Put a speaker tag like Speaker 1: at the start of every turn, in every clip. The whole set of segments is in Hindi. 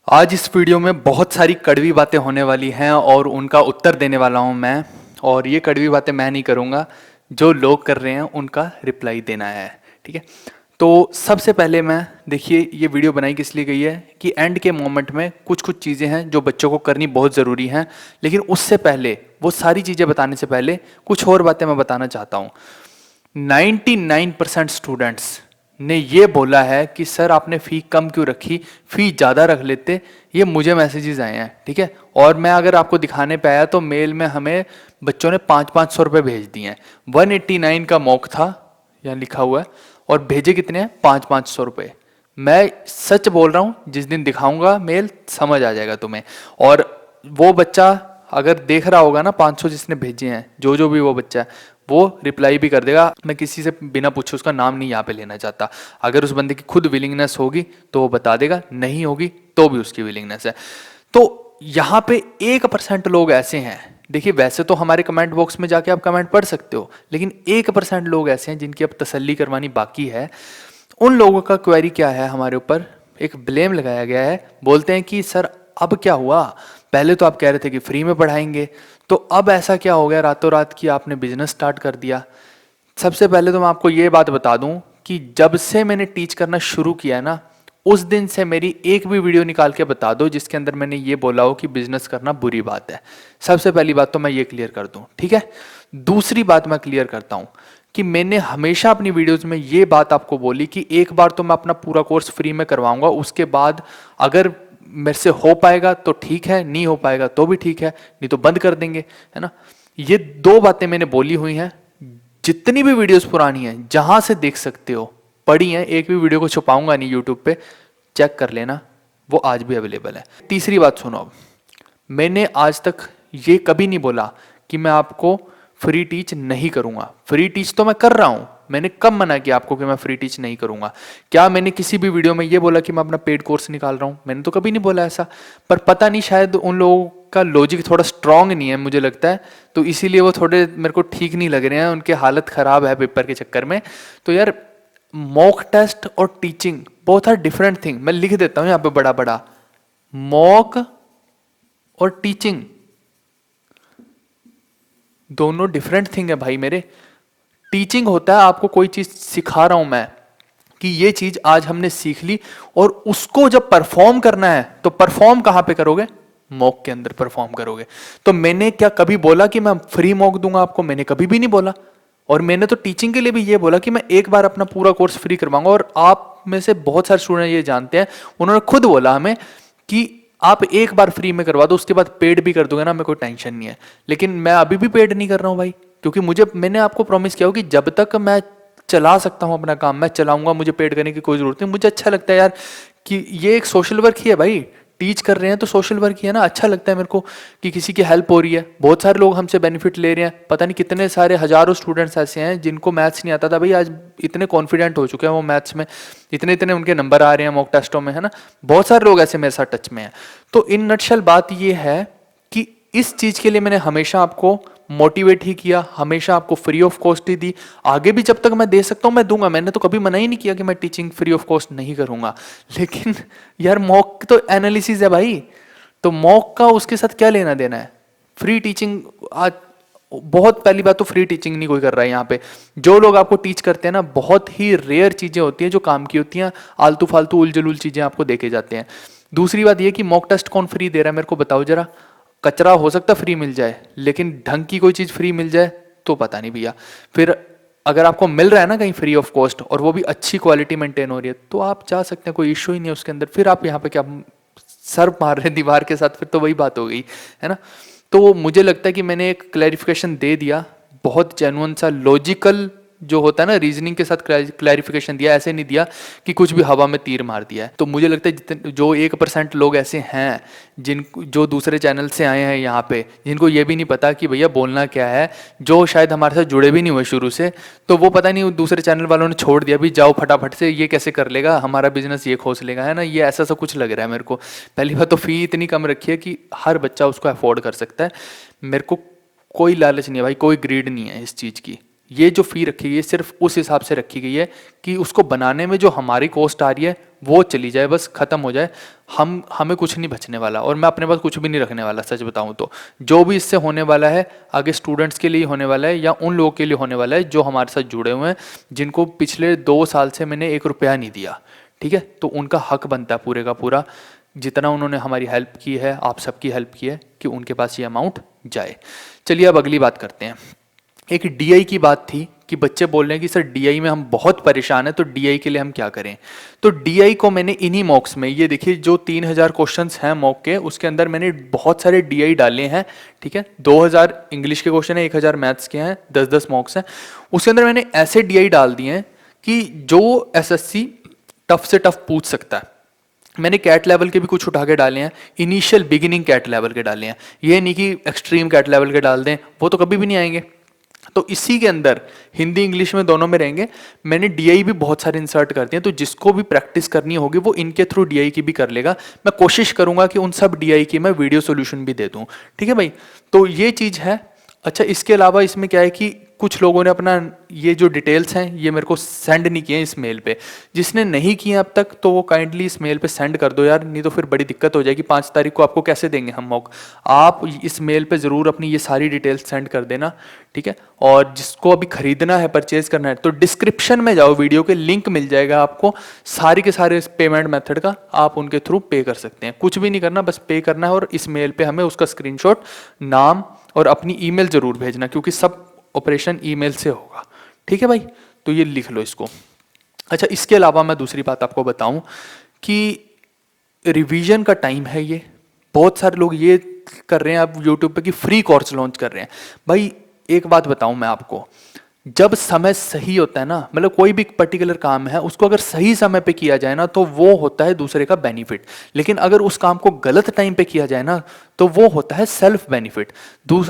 Speaker 1: आज इस वीडियो में बहुत सारी कड़वी बातें होने वाली हैं और उनका उत्तर देने वाला हूं मैं। और ये कड़वी बातें मैं नहीं करूंगा, जो लोग कर रहे हैं उनका रिप्लाई देना है। ठीक है, तो सबसे पहले मैं देखिए ये वीडियो बनाई किस लिए गई है कि एंड के मोमेंट में कुछ कुछ चीज़ें हैं जो बच्चों को करनी बहुत ज़रूरी हैं, लेकिन उससे पहले वो सारी चीज़ें बताने से पहले कुछ और बातें मैं बताना चाहता हूँ। 99% स्टूडेंट्स ने ये बोला है कि सर आपने फ़ी कम क्यों रखी, फ़ी ज़्यादा रख लेते। ये मुझे मैसेजेस आए हैं, ठीक है। और मैं अगर आपको दिखाने पे आया तो मेल में हमें बच्चों ने 500-500 रुपये भेज दिए हैं। 189 का मॉक था यहाँ लिखा हुआ है और भेजे कितने हैं, 500-500 रुपये। मैं सच बोल रहा हूँ, जिस दिन दिखाऊंगा मेल समझ आ जाएगा तुम्हें। और वो बच्चा अगर देख रहा होगा ना 500 जिसने भेजे हैं, जो भी वो बच्चा है वो रिप्लाई भी कर देगा। मैं किसी से बिना पूछे उसका नाम नहीं यहाँ पे लेना चाहता। अगर उस बंदे की खुद विलिंगनेस होगी तो वो बता देगा, नहीं होगी तो भी उसकी विलिंगनेस है। तो यहाँ पे 1% लोग ऐसे हैं, देखिए वैसे तो हमारे कमेंट बॉक्स में जाके आप कमेंट पढ़ सकते हो, लेकिन 1% लोग ऐसे हैं जिनकी अब तसल्ली करवानी बाकी है। उन लोगों का क्वेरी क्या है, हमारे ऊपर एक ब्लेम लगाया गया है। बोलते हैं कि सर अब क्या हुआ, पहले तो आप कह रहे थे कि फ्री में पढ़ाएंगे, तो अब ऐसा क्या हो गया रातों रात कि आपने बिजनेस स्टार्ट कर दिया। सबसे पहले तो मैं आपको ये बात बता दूं कि जब से मैंने टीच करना शुरू किया ना, उस दिन से मेरी एक भी वीडियो निकाल के बता दो जिसके अंदर मैंने ये बोला हो कि बिजनेस करना बुरी बात है। सबसे पहली बात तो मैं ये क्लियर कर दूं, ठीक है। दूसरी बात मैं क्लियर करता हूं कि मैंने हमेशा अपनी वीडियोस में ये बात आपको बोली कि एक बार तो मैं अपना पूरा कोर्स फ्री में करवाऊंगा, उसके बाद अगर मेरे से हो पाएगा तो ठीक है, नहीं हो पाएगा तो भी ठीक है, नहीं तो बंद कर देंगे, है ना। ये दो बातें मैंने बोली हुई हैं। जितनी भी वीडियोस पुरानी हैं जहां से देख सकते हो पड़ी हैं, एक भी वीडियो को छुपाऊंगा नहीं यूट्यूब पे, चेक कर लेना, वो आज भी अवेलेबल है। तीसरी बात सुनो, अब मैंने आज तक ये कभी नहीं बोला कि मैं आपको फ्री टीच नहीं करूंगा। फ्री टीच तो मैं कर रहा हूं, मैंने कब मना किया आपको कि मैं फ्री टीच नहीं करूंगा। क्या मैंने किसी भी वीडियो में ये बोला कि मैं अपना पेड कोर्स निकाल रहा हूं? मैंने तो कभी नहीं बोला ऐसा। पर पता नहीं, शायद उन लोगों का लॉजिक थोड़ा स्ट्रांग नहीं है मुझे लगता है, तो इसीलिए वो थोड़े मेरे को ठीक नहीं लग रहे हैं, उनकी हालत खराब है पेपर के चक्कर में। तो यार मॉक टेस्ट और teaching both are different thing. मैं लिख देता हूं यहाँ पे बड़ा बड़ा, मॉक और टीचिंग दोनों डिफरेंट थिंग है भाई मेरे। टीचिंग होता है आपको कोई चीज सिखा रहा हूं मैं कि ये चीज आज हमने सीख ली, और उसको जब परफॉर्म करना है तो परफॉर्म कहां पे करोगे? मॉक के अंदर परफॉर्म करोगे। तो मैंने क्या कभी बोला कि मैं फ्री मॉक दूंगा आपको? मैंने कभी भी नहीं बोला। और मैंने तो टीचिंग के लिए भी ये बोला कि मैं एक बार अपना पूरा कोर्स फ्री करवाऊंगा। और आप में से बहुत सारे स्टूडेंट ये जानते हैं, उन्होंने खुद बोला हमें कि आप एक बार फ्री में करवा दो, उसके बाद पेड भी कर दोगे ना, हमें कोई टेंशन नहीं है। लेकिन मैं अभी भी पेड नहीं कर रहा हूं भाई, क्योंकि मैंने आपको प्रॉमिस किया हो कि जब तक मैं चला सकता हूं अपना काम मैं चलाऊंगा, मुझे पेड करने की कोई जरूरत नहीं। मुझे अच्छा लगता है यार कि ये एक सोशल वर्क ही है भाई, टीच कर रहे हैं तो सोशल वर्क ही है ना। अच्छा लगता है मेरे को कि किसी की हेल्प हो रही है, बहुत सारे लोग हमसे बेनिफिट ले रहे हैं। पता नहीं कितने सारे हजारों स्टूडेंट्स ऐसे हैं जिनको मैथ्स नहीं आता था भाई, आज इतने कॉन्फिडेंट हो चुके हैं वो मैथ्स में, इतने इतने उनके नंबर आ रहे हैं मॉक टेस्टों में, है ना। बहुत सारे लोग ऐसे मेरे साथ टच में हैं। तो इन नटशल बात ये है कि इस चीज के लिए मैंने हमेशा आपको मोटिवेट ही किया, हमेशा आपको फ्री ऑफ कॉस्ट ही दी। आगे भी जब तक मैं दे सकता हूं मैं दूंगा। मैंने तो कभी मना ही नहीं किया कि मैं टीचिंग फ्री ऑफ कॉस्ट नहीं करूंगा। लेकिन यार मॉक तो एनालिसिस है भाई, तो मॉक का उसके साथ क्या लेना देना है? फ्री टीचिंग आज बहुत पहली बात तो फ्री टीचिंग नहीं कोई कर रहा है यहाँ पे। जो लोग आपको टीच करते हैं ना, बहुत ही रेयर चीजें होती हैं जो काम की होती हैं, आलतू फालतू उलझुल चीजें आपको देके जाते हैं। दूसरी बात ये कि मॉक टेस्ट कौन फ्री दे रहा है मेरे को बताओ जरा। कचरा हो सकता फ्री मिल जाए, लेकिन ढंग की कोई चीज फ्री मिल जाए तो पता नहीं भैया। फिर अगर आपको मिल रहा है ना कहीं फ्री ऑफ कॉस्ट और वो भी अच्छी क्वालिटी मेंटेन हो रही है तो आप जा सकते हैं, कोई इश्यू ही नहीं है उसके अंदर। फिर आप यहाँ पे क्या सर मार रहे हैं दीवार के साथ, फिर तो वही बात हो गई, है ना। तो मुझे लगता है कि मैंने एक क्लैरिफिकेशन दे दिया, बहुत जेन्युइन सा लॉजिकल जो होता है ना रीजनिंग के साथ क्लैरिफिकेशन दिया, ऐसे नहीं दिया कि कुछ भी हवा में तीर मार दिया है। तो मुझे लगता है जितने जो 1% लोग ऐसे हैं जो दूसरे चैनल से आए हैं यहाँ पे, जिनको ये भी नहीं पता कि भैया बोलना क्या है, जो शायद हमारे साथ जुड़े भी नहीं हुए शुरू से, तो वो पता नहीं दूसरे चैनल वालों ने छोड़ दिया भी जाओ फटाफट से, ये कैसे कर लेगा हमारा बिजनेस, ये खोस लेगा, है ना। ये ऐसा सा कुछ लग रहा है मेरे को। पहली बात तो फी इतनी कम रखी है कि हर बच्चा उसको अफोर्ड कर सकता है। मेरे को कोई लालच नहीं है भाई, कोई ग्रीड नहीं है इस चीज़ की। ये जो फ़ी रखी गई है सिर्फ उस हिसाब से रखी गई है कि उसको बनाने में जो हमारी कॉस्ट आ रही है वो चली जाए, बस खत्म हो जाए, हमें कुछ नहीं बचने वाला और मैं अपने पास कुछ भी नहीं रखने वाला। सच बताऊं तो जो भी इससे होने वाला है आगे स्टूडेंट्स के लिए होने वाला है या उन लोगों के लिए होने वाला है जो हमारे साथ जुड़े हुए हैं, जिनको पिछले 2 साल से मैंने 1 रुपया नहीं दिया। ठीक है, तो उनका हक बनता है पूरे का पूरा, जितना उन्होंने हमारी हेल्प की है, आप सबकी हेल्प की है, कि उनके पास ये अमाउंट जाए। चलिए अब अगली बात करते हैं। एक डीआई की बात थी कि बच्चे बोल रहे हैं कि सर डीआई में हम बहुत परेशान हैं, तो डीआई के लिए हम क्या करें। तो डीआई को मैंने इन्हीं मॉक्स में, ये देखिए जो 3000 क्वेश्चंस हैं मॉक के, उसके अंदर मैंने बहुत सारे डीआई डाले हैं। ठीक है, 2000 इंग्लिश के क्वेश्चन है, 1000 मैथ्स के हैं, 10-10 मॉक्स हैं। उसके अंदर मैंने ऐसे डीआई डाल दिए हैं कि जो एसएससी टफ से टफ पूछ सकता है। मैंने कैट लेवल के भी कुछ उठा के डाले हैं, इनिशियल बिगिनिंग कैट लेवल के डाले हैं, ये नहीं कि एक्सट्रीम कैट लेवल के डाल दें, वो तो कभी भी नहीं आएंगे। तो इसी के अंदर हिंदी इंग्लिश में दोनों में रहेंगे। मैंने डीआई भी बहुत सारे इंसर्ट कर दिए, तो जिसको भी प्रैक्टिस करनी होगी वो इनके थ्रू डीआई की भी कर लेगा। मैं कोशिश करूंगा कि उन सब डीआई की मैं वीडियो सॉल्यूशन भी दे दूं। ठीक है भाई, तो ये चीज़ है। अच्छा, इसके अलावा इसमें क्या है कि कुछ लोगों ने अपना ये जो डिटेल्स हैं ये मेरे को सेंड नहीं किए इस मेल पे। जिसने नहीं किए अब तक तो वो काइंडली इस मेल पे सेंड कर दो यार, नहीं तो फिर बड़ी दिक्कत हो जाएगी। 5 तारीख को आपको कैसे देंगे हम मॉक। आप इस मेल पे ज़रूर अपनी ये सारी डिटेल्स सेंड कर देना। ठीक है, और जिसको अभी खरीदना है, परचेज करना है, तो डिस्क्रिप्शन में जाओ, वीडियो के लिंक मिल जाएगा आपको सारी के सारे पेमेंट मेथड का, आप उनके थ्रू पे कर सकते हैं। कुछ भी नहीं करना, बस पे करना है और इस मेल पे हमें उसका स्क्रीनशॉट, नाम और अपनी ईमेल जरूर भेजना, क्योंकि सब ऑपरेशन ईमेल से होगा। ठीक है भाई, तो ये लिख लो इसको। अच्छा, इसके अलावा मैं दूसरी बात आपको बताऊं कि रिवीजन का टाइम है ये। बहुत सारे लोग ये कर रहे हैं अब यूट्यूब पे कि फ्री कोर्स लॉन्च कर रहे हैं। भाई एक बात बताऊं मैं आपको, जब समय सही होता है ना, मतलब कोई भी पर्टिकुलर काम है उसको अगर सही समय पे किया जाए ना तो वो होता है दूसरे का बेनिफिट। लेकिन अगर उस काम को गलत टाइम पे किया जाए ना तो वो होता है सेल्फ बेनिफिट।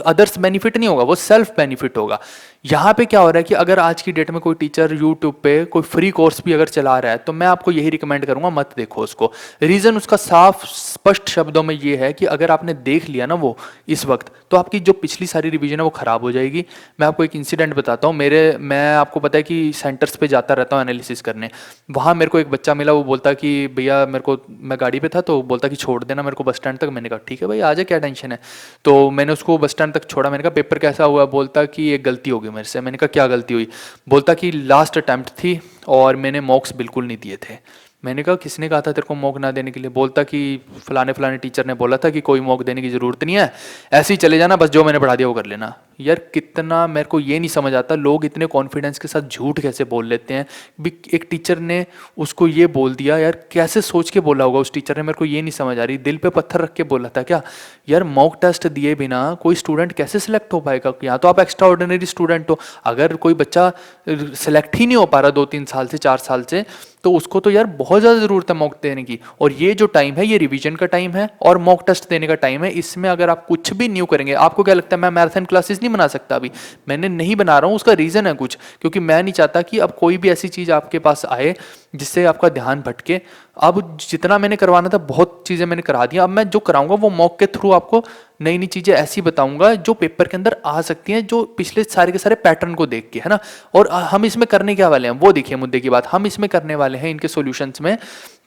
Speaker 1: अदर्स बेनिफिट नहीं होगा, वो सेल्फ बेनिफिट होगा। यहाँ पे क्या हो रहा है कि अगर आज की डेट में कोई टीचर यूट्यूब पे कोई फ्री कोर्स भी अगर चला रहा है तो मैं आपको यही रिकमेंड करूंगा, मत देखो उसको। रीजन उसका साफ स्पष्ट शब्दों में ये है कि अगर आपने देख लिया ना वो इस वक्त, तो आपकी जो पिछली सारी रिवीजन है वो खराब हो जाएगी। मैं आपको एक इंसिडेंट बताता हूँ। मैं आपको पता है कि सेंटर्स पे जाता रहता हूँ एनालिसिस करने। वहाँ मेरे को एक बच्चा मिला, वो बोलता कि भैया मेरे को, मैं गाड़ी पे था तो बोलता कि छोड़ देना मेरे को बस स्टैंड तक। मैंने कहा ठीक है भाई, आ जा, क्या टेंशन है। तो मैंने उसको बस स्टैंड तक छोड़ा। मैंने कहा पेपर कैसा हुआ। बोलता कि एक गलती हो गई मेरे से। मैंने कहा क्या गलती हुई। बोलता कि लास्ट अटैम्प्ट थी और मैंने मॉक्स बिल्कुल नहीं दिए थे। मैंने कहा किसने कहा था तेरे को मॉक ना देने के लिए। बोलता कि फलाने फलाने टीचर ने बोला था कि कोई मॉक देने की ज़रूरत नहीं है, ऐसे ही चले जाना, बस जो मैंने पढ़ा दिया वो कर लेना। यार कितना, मेरे को ये नहीं समझ आता लोग इतने कॉन्फिडेंस के साथ झूठ कैसे बोल लेते हैं। भी एक टीचर ने उसको ये बोल दिया, यार कैसे सोच के बोला होगा उस टीचर ने, मेरे को ये नहीं समझ आ रही। दिल पे पत्थर रख के बोला था क्या। यार मॉक टेस्ट दिए बिना कोई स्टूडेंट कैसे सिलेक्ट हो पाएगा। या तो आप एक्स्ट्रा ऑर्डिनरी स्टूडेंट हो, अगर कोई बच्चा सिलेक्ट ही नहीं हो पा रहा 2-3 साल से, 4 साल से, तो उसको तो यार बहुत ज़्यादा ज़रूरत है मॉक देने की। और ये जो टाइम है ये रिवीजन का टाइम है और मॉक टेस्ट देने का टाइम है। इसमें अगर आप कुछ भी न्यू करेंगे, आपको क्या लगता है मैं मैराथन क्लासेस नहीं बना सकता। अभी मैंने नहीं बना रहा हूँ, उसका रीज़न है कुछ, क्योंकि मैं नहीं चाहता कि अब कोई भी ऐसी चीज़ आपके पास आए जिससे आपका ध्यान भटके। अब जितना मैंने करवाना था बहुत चीज़ें मैंने करा दी। अब मैं जो कराऊंगा वो मॉक के थ्रू आपको नई नई चीज़ें ऐसी बताऊंगा जो पेपर के अंदर आ सकती हैं, जो पिछले सारे के सारे पैटर्न को देख के, है ना। और हम इसमें करने क्या वाले हैं वो देखिए, मुद्दे की बात हम इसमें करने वाले हैं इनके सॉल्यूशंस में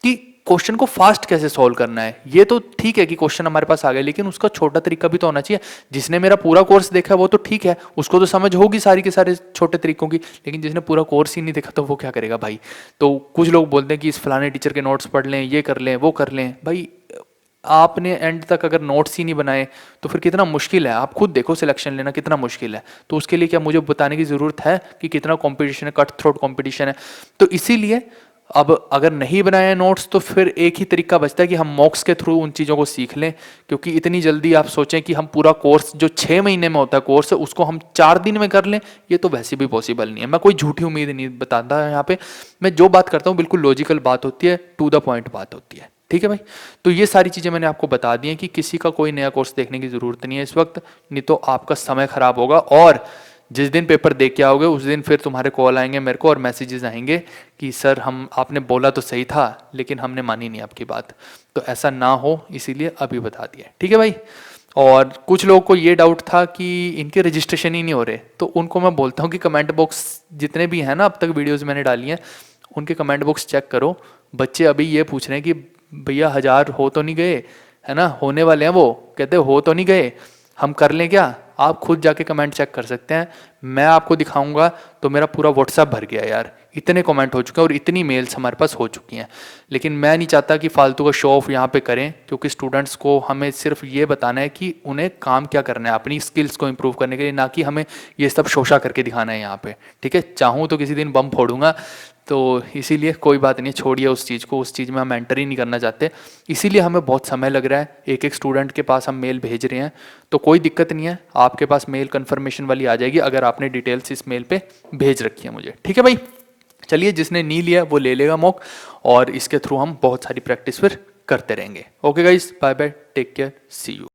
Speaker 1: कि क्वेश्चन को फास्ट कैसे सॉल्व करना है। ये तो ठीक है कि क्वेश्चन हमारे पास आ गए, लेकिन उसका छोटा तरीका भी तो होना चाहिए। जिसने मेरा पूरा कोर्स देखा है वो तो ठीक है, उसको तो समझ होगी सारी के सारे छोटे तरीकों की, लेकिन जिसने पूरा कोर्स ही नहीं देखा तो वो क्या करेगा भाई। तो कुछ लोग बोलते हैं कि इस फलाने टीचर के नोट्स पढ़ लें, ये कर लें, वो कर लें। भाई आपने एंड तक अगर नोट्स ही नहीं बनाए तो फिर कितना मुश्किल है। आप खुद देखो सिलेक्शन लेना कितना मुश्किल है। तो उसके लिए क्या मुझे बताने की ज़रूरत है कि कितना कंपटीशन है, कट थ्रोट कंपटीशन है। तो इसीलिए अब अगर नहीं बनाए नोट्स तो फिर एक ही तरीका बचता है कि हम मॉक्स के थ्रू उन चीज़ों को सीख लें। क्योंकि इतनी जल्दी आप सोचें कि हम पूरा कोर्स जो 6 महीने में होता है कोर्स, उसको हम 4 दिन में कर लें, ये तो वैसे भी पॉसिबल नहीं है। मैं कोई झूठी उम्मीद नहीं बताता यहाँ पे। मैं जो बात करता हूँ बिल्कुल लॉजिकल बात होती है, टू द पॉइंट बात होती है। ठीक है भाई, तो ये सारी चीज़ें मैंने आपको बता दी हैं कि किसी का कोई नया कोर्स देखने की ज़रूरत नहीं है इस वक्त, नहीं तो आपका समय ख़राब होगा। और जिस दिन पेपर देख के आओगे उस दिन फिर तुम्हारे कॉल आएंगे मेरे को और मैसेजेस आएंगे कि सर हम आपने बोला तो सही था लेकिन हमने मानी नहीं आपकी बात। तो ऐसा ना हो इसीलिए अभी बता दिया। ठीक है भाई। और कुछ लोगों को ये डाउट था कि इनके रजिस्ट्रेशन ही नहीं हो रहे, तो उनको मैं बोलता हूँ कि कमेंट बॉक्स जितने भी हैं ना अब तक वीडियोज़ मैंने डाली हैं उनके कमेंट बॉक्स चेक करो, बच्चे अभी ये पूछ रहे हैं कि भैया 1000 हो तो नहीं गए, है ना, होने वाले हैं, वो कहते हो तो नहीं गए, हम कर लें क्या? आप खुद जाके कमेंट चेक कर सकते हैं, मैं आपको दिखाऊंगा तो मेरा पूरा व्हाट्सएप भर गया यार, इतने कमेंट हो चुके हैं और इतनी मेल्स हमारे पास हो चुकी हैं। लेकिन मैं नहीं चाहता कि फालतू का शो ऑफ यहाँ पे करें, क्योंकि स्टूडेंट्स को हमें सिर्फ ये बताना है कि उन्हें काम क्या करना है अपनी स्किल्स को इम्प्रूव करने के लिए, ना कि हमें ये सब शोशा करके दिखाना है यहाँ पे। ठीक है, चाहूँ तो किसी दिन बम फोड़ूंगा, तो इसीलिए कोई बात नहीं, छोड़िए उस चीज़ को, उस चीज़ में हम एंटर ही नहीं करना चाहते। इसीलिए हमें बहुत समय लग रहा है, एक एक स्टूडेंट के पास हम मेल भेज रहे हैं, तो कोई दिक्कत नहीं है, आपके पास मेल कन्फर्मेशन वाली आ जाएगी अगर आपने डिटेल्स इस मेल पे भेज रखी है मुझे। ठीक है भाई, चलिए जिसने नहीं लिया वो ले लेगा मॉक, और इसके थ्रू हम बहुत सारी प्रैक्टिस फिर करते रहेंगे। Okay guys, bye bye, take care, see you.